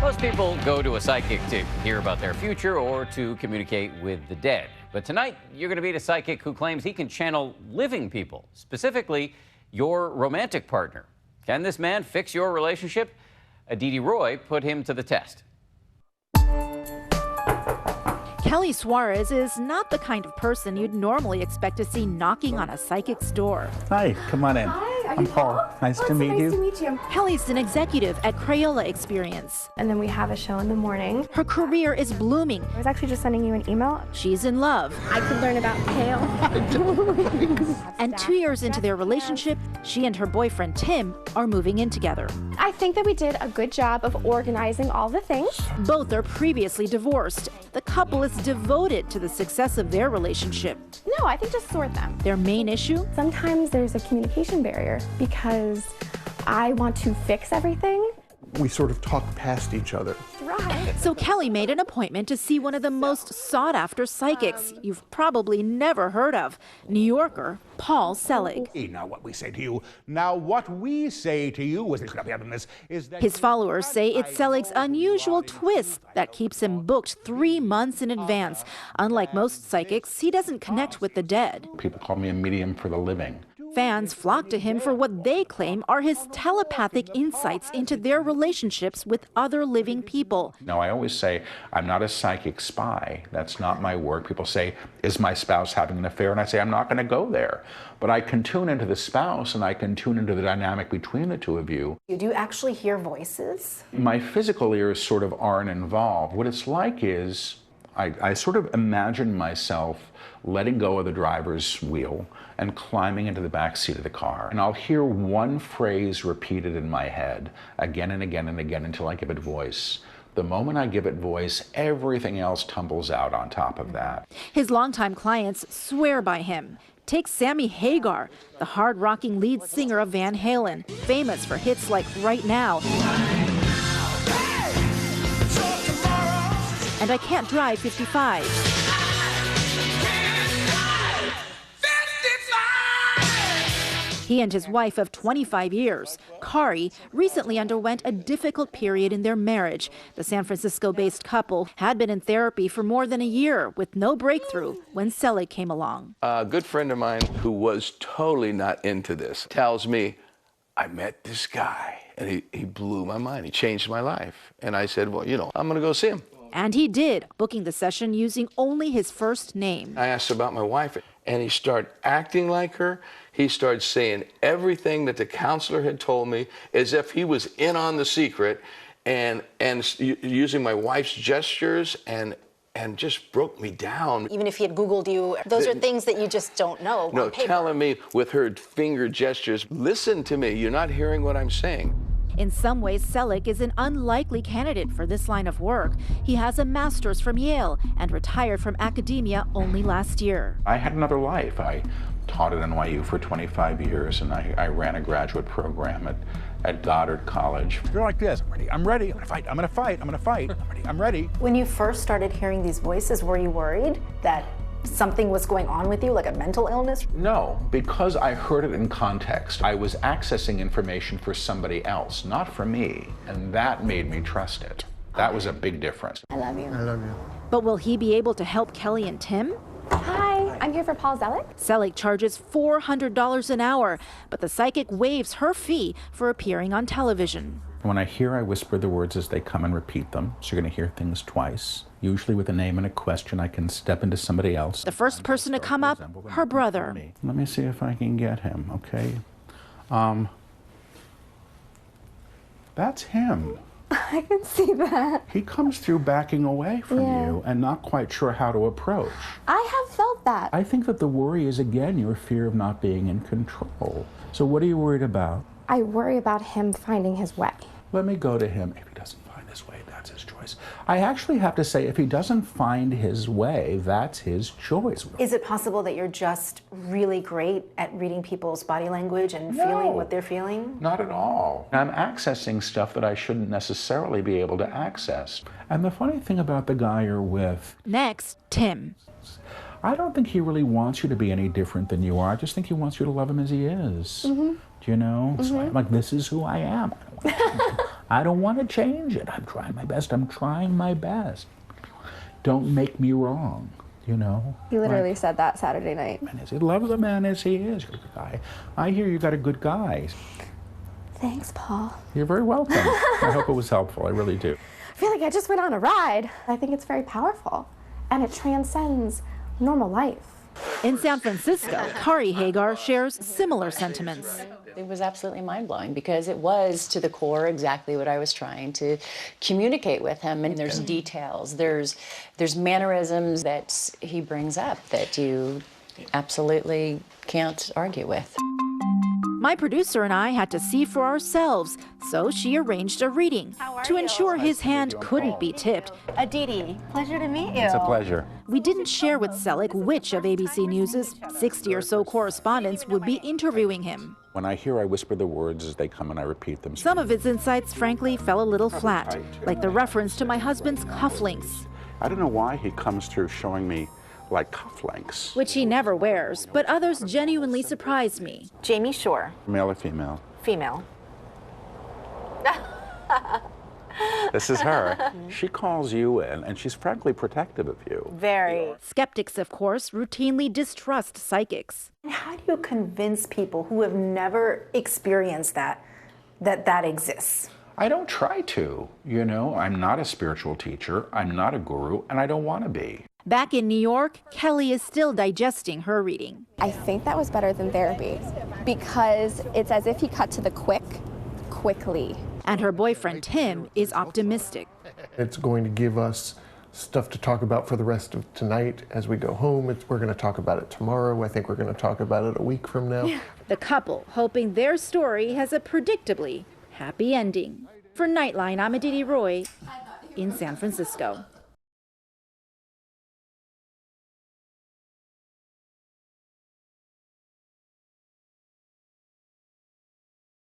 Most people go to a psychic to hear about their future or to communicate with the dead. But tonight, you're going to meet a psychic who claims he can channel living people, specifically your romantic partner. Can this man fix your relationship? Aditi Roy put him to the test. Kelly Suarez is not the kind of person you'd normally expect to see knocking on a psychic's door. Hi, come on in. Hi, I'm Paul. Nice to meet you. Nice to meet you. Kelly's an executive at Crayola Experience. And then we have a show in the morning. Her career is blooming. I was actually just sending you an email. She's in love. I could learn about kale. And 2 years into their relationship, she and her boyfriend Tim are moving in together. I think that we did a good job of organizing all the things. Both are previously divorced. The couple is devoted to the success of their relationship. No, I think just sort them. Their main issue? Sometimes there's a communication barrier because I want to fix everything. We sort of talk past each other. Right. So Kelly made an appointment to see one of the most sought-after psychics you've probably never heard of, New Yorker Paul Selig. Now what we say to you, is that His followers say it's Selig's unusual twist that keeps him booked 3 months in advance. Unlike most psychics, he doesn't connect with the dead. People call me a medium for the living. Fans flock to him for what they claim are his telepathic insights into their relationships with other living people. Now, I always say, I'm not a psychic spy. That's not my work. People say, is my spouse having an affair? And I say, I'm not going to go there. But I can tune into the spouse and I can tune into the dynamic between the two of you. Do you actually hear voices? My physical ears sort of aren't involved. What it's like is I sort of imagine myself letting go of the driver's wheel and climbing into the back seat of the car. And I'll hear one phrase repeated in my head again and again and again until I give it voice. The moment I give it voice, everything else tumbles out on top of that. His longtime clients swear by him. Take Sammy Hagar, the hard-rocking lead singer of Van Halen, famous for hits like Right Now and I Can't Drive 55. He and his wife of 25 years, Kari, recently underwent a difficult period in their marriage. The San Francisco-based couple had been in therapy for more than a year with no breakthrough when Selig came along. A good friend of mine who was totally not into this tells me, I met this guy and he blew my mind. He changed my life. And I said, well, I'm going to go see him. And he did, booking the session using only his first name. I asked about my wife, and he started acting like her. He started saying everything that the counselor had told me as if he was in on the secret, and using my wife's gestures and just broke me down. Even if he had Googled you, those are things that you just don't know. No, telling me with her finger gestures, listen to me, you're not hearing what I'm saying. In some ways, Selig is an unlikely candidate for this line of work. He has a master's from Yale and retired from academia only last year. I had another life. I taught at NYU for 25 years, and I ran a graduate program at Goddard College. You're like this, I'm ready, I'm gonna fight, I'm ready. When you first started hearing these voices, were you worried that something was going on with you, like a mental illness? No, because I heard it in context. I was accessing information for somebody else, not for me, and that made me trust it. That was a big difference. I love you. I love you. But will he be able to help Kelly and Tim? Hi, I'm here for Paul Selig. Selig charges $400 an hour, but the psychic waives her fee for appearing on television. When I whisper the words as they come and repeat them, so you're going to hear things twice. Usually with a name and a question, I can step into somebody else. The first person to come up, her brother. Let me see if I can get him, okay? That's him. I can see that. He comes through backing away from you and not quite sure how to approach. I have felt that. I think that the worry is, again, your fear of not being in control. So what are you worried about? I worry about him finding his way. Let me go to him. If he doesn't find his way, that's his choice. I actually have to say, if he doesn't find his way, that's his choice. Is it possible that you're just really great at reading people's body language and feeling what they're feeling? Not at all. I'm accessing stuff that I shouldn't necessarily be able to access. And the funny thing about the guy you're with... Next, Tim. I don't think he really wants you to be any different than you are. I just think he wants you to love him as he is. Mm-hmm. Do you know? Mm-hmm. Like, this is who I am. I don't want to change it. I'm trying my best. I'm trying my best. Don't make me wrong, you know? He literally said that Saturday night. Man, he loves a man as he is. You're a good guy. I hear you got a good guy. Thanks, Paul. You're very welcome. I hope it was helpful. I really do. I feel like I just went on a ride. I think it's very powerful, and it transcends normal life. In San Francisco, Kari Hagar shares similar sentiments. It was absolutely mind-blowing because it was to the core exactly what I was trying to communicate with him. And there's details, there's mannerisms that he brings up that you absolutely can't argue with. My producer and I had to see for ourselves, so she arranged a reading to ensure his hand couldn't be tipped. Aditi, pleasure to meet you. It's a pleasure. We didn't share with Selig which of ABC News' 60 or so correspondents would be interviewing him. When I hear, I whisper the words as they come and I repeat them. Some of his insights, frankly, fell a little flat, like the reference to my husband's cufflinks, I don't know why he comes through showing me like cufflinks. which he never wears, but others genuinely surprised me. Jamie Shore, Male or female? female. This is her. She calls you in, and she's frankly protective of you. Very. Skeptics, of course, routinely distrust psychics. How do you convince people who have never experienced that exists? I don't try to. You know, I'm not a spiritual teacher, I'm not a guru, and I don't want to be. Back in New York, Kelly is still digesting her reading. I think that was better than therapy because it's as if he cut to the quickly. And her boyfriend, Tim, is optimistic. It's going to give us stuff to talk about for the rest of tonight as we go home. We're going to talk about it tomorrow. I think we're going to talk about it a week from now. The couple hoping their story has a predictably happy ending. For Nightline, I'm Aditi Roy in San Francisco.